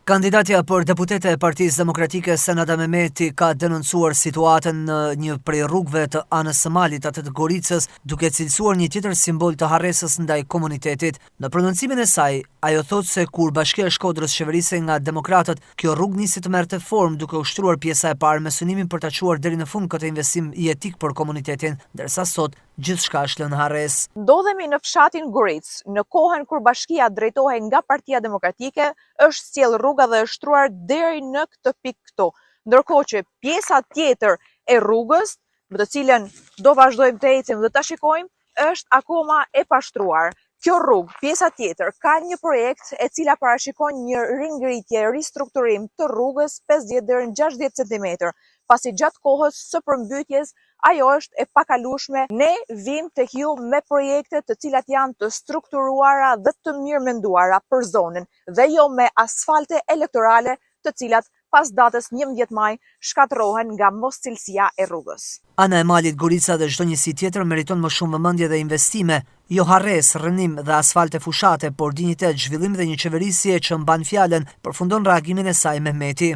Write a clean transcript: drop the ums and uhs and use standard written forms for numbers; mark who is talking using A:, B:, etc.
A: Kandidatja për deputete e Partisë Demokratike Senada Mehmeti ka denoncuar situatën në një prej rrugëve të anës së malit atë të Goricës, duke cilësuar një tjetër simbol të harresës ndaj komunitetit. Në prononcimin e saj, ajo thotë se kur Bashkia e Shkodrës qeverisej nga demokratët, kjo rrugë nisi të merrte formë duke ushtruar pjesa e parë me synimin për ta çuar deri në fund këtë investim jetik për komunitetin, ndërsa sot gjithçka është lënë harres.
B: Ndodhemi në fshatin Goric, në kohën kur bashkia drejtohej nga Partia Demokratike, është sjell rruga dhe është shtruar deri në këtë pikë këtu. Ndërkohë që pjesa tjetër e rrugës, në të cilën do vazhdojmë të ecim dhe ta shikojmë, është akoma e pashtruar. Kjo rrugë, pjesa tjetër, ka një projekt e cila parashikon një ringritje, ristrukturim të rrugës 50 deri në 60 cm, pasi gjatë kohës së përmbytjes ajo është e pakalueshme. Ne vim tek ju me projekte të cilat janë të strukturuara dhe të mirë menduara për zonën, dhe jo me asfalte elektorale të cilat pas datës 11 maj shkatërrohen nga moscilësia e rrugës.
A: Ana e malit Gorica dhe çdo njësi tjetër meriton më shumë vëmendje dhe investime, jo harres, rrënim dhe asfalte fushate, por dinjitet, zhvillim dhe një qeverisje që mban fjalën, përfundon reagimin e saj Mehmeti.